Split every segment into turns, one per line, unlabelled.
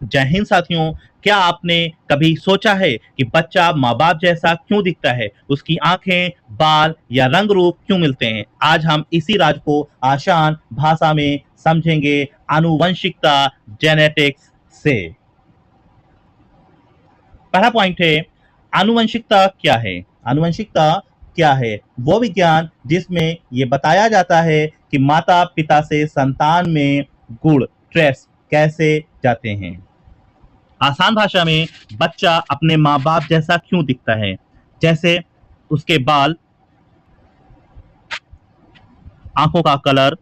जय हिंद साथियों। क्या आपने कभी सोचा है कि बच्चा माँ बाप जैसा क्यों दिखता है? उसकी आंखें, बाल या रंग रूप क्यों मिलते हैं? आज हम इसी राज को आसान भाषा में समझेंगे, आनुवंशिकता, जेनेटिक्स से। पहला पॉइंट है, आनुवंशिकता क्या है? आनुवंशिकता क्या है? वो विज्ञान जिसमें ये बताया जाता है कि माता पिता से संतान में गुण, ट्रेस कैसे जाते हैं। आसान भाषा में, बच्चा अपने माँ बाप जैसा क्यों दिखता है? जैसे उसके बाल, आंखों का कलर,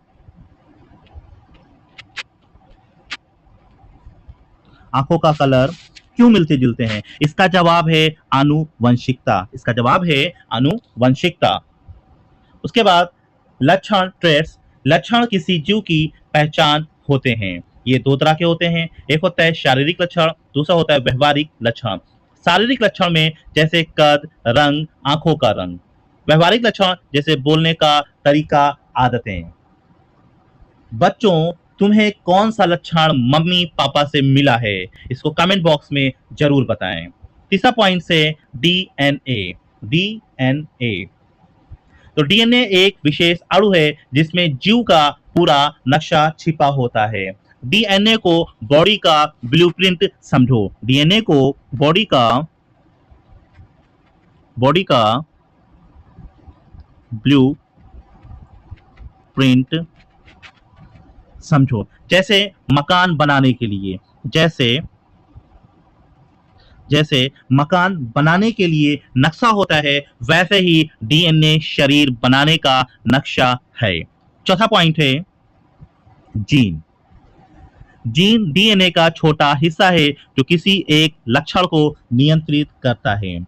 आंखों का कलर क्यों मिलते जुलते हैं? इसका जवाब है आनुवंशिकता। इसका जवाब है आनुवंशिकता। उसके बाद लक्षण, ट्रेट्स। लक्षण किसी जीव की पहचान होते हैं। ये दो तरह के होते हैं, एक होता है शारीरिक लक्षण, दूसरा होता है व्यवहारिक लक्षण। शारीरिक लक्षण में जैसे कद, रंग, आंखों का रंग। व्यवहारिक लक्षण जैसे बोलने का तरीका, आदतें। बच्चों, तुम्हें कौन सा लक्षण मम्मी पापा से मिला है? इसको कमेंट बॉक्स में जरूर बताएं। तीसरा पॉइंट से डीएनए। डीएनए तो डीएनए एक विशेष अणु है जिसमें जीव का पूरा नक्शा छिपा होता है। डीएनए को बॉडी का ब्लूप्रिंट समझो। डीएनए को बॉडी का ब्लू प्रिंट समझो। जैसे मकान बनाने के लिए, जैसे मकान बनाने के लिए नक्शा होता है, वैसे ही डीएनए शरीर बनाने का नक्शा है। चौथा पॉइंट है जीन। जीन डीएनए का छोटा हिस्सा है जो किसी एक लक्षण को नियंत्रित करता है।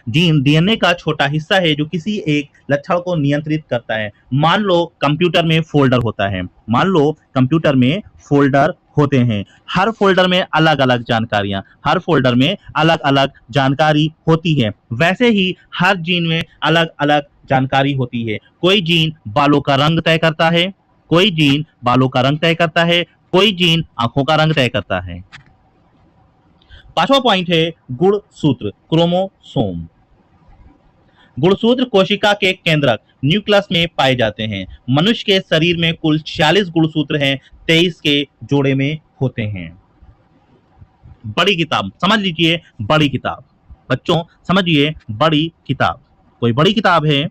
जीन डीएनए का छोटा हिस्सा है जो किसी एक लक्षण को नियंत्रित करता है। मान लो कंप्यूटर में फोल्डर होता है। मान लो कंप्यूटर में फोल्डर होते हैं। हर फोल्डर में अलग अलग जानकारियां, हर फोल्डर में अलग अलग जानकारी होती है। वैसे ही हर जीन में अलग अलग जानकारी होती है। कोई जीन बालों का रंग तय करता है, कोई जीन बालों का रंग तय करता है, कोई जीन आंखों का रंग तय करता है। पांचवा पॉइंट है गुणसूत्र, क्रोमोसोम। गुणसूत्र कोशिका के केंद्रक न्यूक्लियस में पाए जाते हैं। मनुष्य के शरीर में कुल 46 गुणसूत्र हैं, 23 के जोड़े में होते हैं। बड़ी किताब समझ लीजिए, बड़ी किताब। बच्चों समझिए, बड़ी किताब। कोई बड़ी किताब है,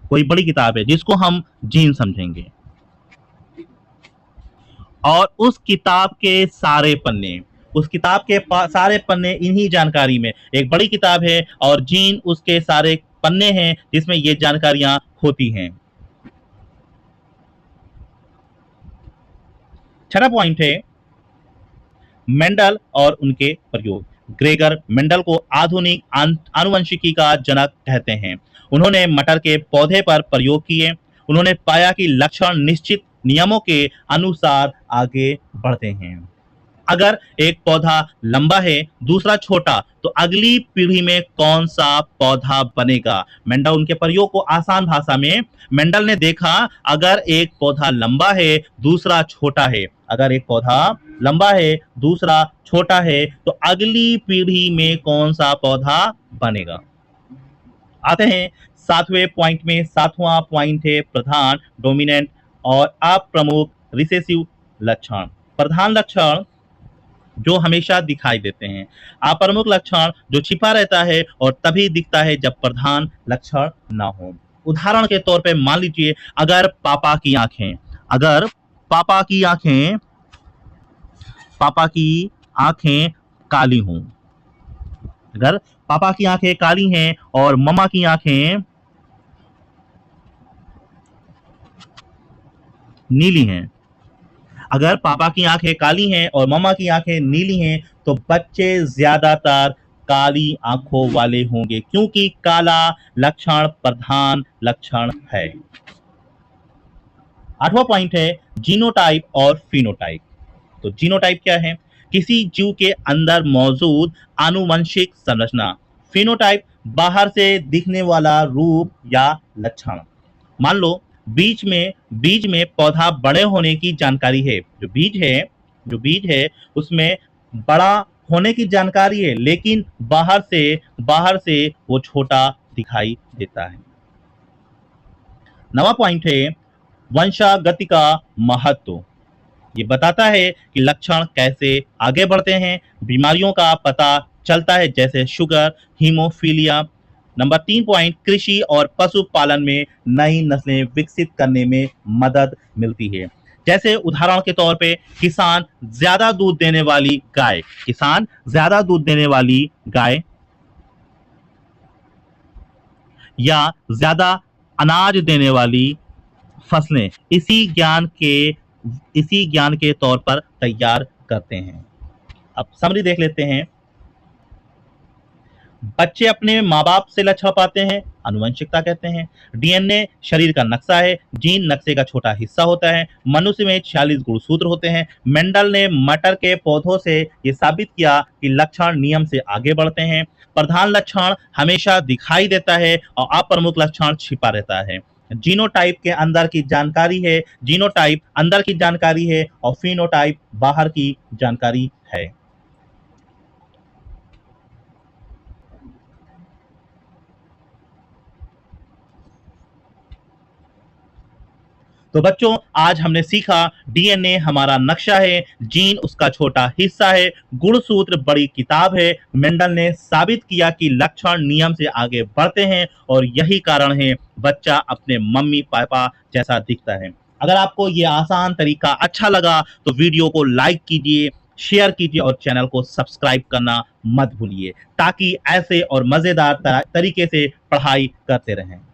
कोई बड़ी किताब है जिसको हम जीन समझेंगे, और उस किताब के सारे पन्ने, उस किताब के सारे पन्ने इन्हीं जानकारी में। एक बड़ी किताब है और जीन उसके सारे पन्ने हैं जिसमें ये जानकारियां होती हैं। छठा पॉइंट है मेंडल और उनके प्रयोग। ग्रेगर मेंडल को आधुनिक आनुवंशिकी का जनक कहते हैं। उन्होंने मटर के पौधे पर प्रयोग किए। उन्होंने पाया कि लक्षण निश्चित नियमों के अनुसार आगे बढ़ते हैं। अगर एक पौधा लंबा है, दूसरा छोटा, तो अगली पीढ़ी में कौन सा पौधा बनेगा? मेंडल उनके प्रयोग को आसान भाषा में, मेंडल ने देखा अगर एक पौधा लंबा है, दूसरा छोटा है, अगर एक पौधा लंबा है, दूसरा छोटा है, तो अगली पीढ़ी में कौन सा पौधा बनेगा? आते हैं सातवें पॉइंट में। सातवां पॉइंट है प्रधान, डोमिनेंट और अप्रमुख रिसेसिव लक्षण। प्रधान लक्षण जो हमेशा दिखाई देते हैं, अप्रमुख लक्षण जो छिपा रहता है और तभी दिखता है जब प्रधान लक्षण ना हो। उदाहरण के तौर पे मान लीजिए, अगर पापा की आंखें, अगर पापा की आंखें पापा की आंखें काली हों, अगर पापा की आंखें काली हैं और मम्मा की आंखें नीली हैं, अगर पापा की आंखें काली हैं और मम्मा की आंखें नीली हैं, तो बच्चे ज्यादातर काली आंखों वाले होंगे, क्योंकि काला लक्षण प्रधान लक्षण है। आठवां पॉइंट है जीनोटाइप और फिनोटाइप। तो जीनोटाइप क्या है? किसी जीव के अंदर मौजूद आनुवंशिक संरचना। फिनोटाइप बाहर से दिखने वाला रूप या लक्षण। मान लो बीज में पौधा बड़े होने की जानकारी है। जो बीज है उसमें बड़ा होने की जानकारी है, लेकिन बाहर से वो छोटा दिखाई देता है। नवा पॉइंट है वंशागति का महत्व। ये बताता है कि लक्षण कैसे आगे बढ़ते हैं, बीमारियों का पता चलता है जैसे शुगर, हीमोफीलिया। नंबर 3 पॉइंट कृषि और पशुपालन में नई नस्लें विकसित करने में मदद मिलती है। जैसे उदाहरण के तौर पे किसान ज्यादा दूध देने वाली गाय या ज्यादा अनाज देने वाली फसलें इसी ज्ञान के तौर पर तैयार करते हैं। अब समरी देख लेते हैं। बच्चे अपने माँ बाप से लक्षण पाते हैं, आनुवंशिकता कहते हैं। डीएनए शरीर का नक्शा है, जीन नक्शे का छोटा हिस्सा होता है। मनुष्य में 46 गुणसूत्र होते हैं। मेंडल ने मटर के पौधों से ये साबित किया कि लक्षण नियम से आगे बढ़ते हैं। प्रधान लक्षण हमेशा दिखाई देता है और अप्रमुख लक्षण छिपा रहता है। जीनोटाइप के अंदर की जानकारी है, जीनोटाइप अंदर की जानकारी है और फिनोटाइप बाहर की जानकारी है। तो बच्चों आज हमने सीखा डीएनए हमारा नक्शा है, जीन उसका छोटा हिस्सा है, गुणसूत्र बड़ी किताब है। मेंडल ने साबित किया कि लक्षण नियम से आगे बढ़ते हैं और यही कारण है बच्चा अपने मम्मी पापा जैसा दिखता है। अगर आपको ये आसान तरीका अच्छा लगा तो वीडियो को लाइक कीजिए, शेयर कीजिए और चैनल को सब्सक्राइब करना मत भूलिए, ताकि ऐसे और मजेदार तरीके से पढ़ाई करते रहें।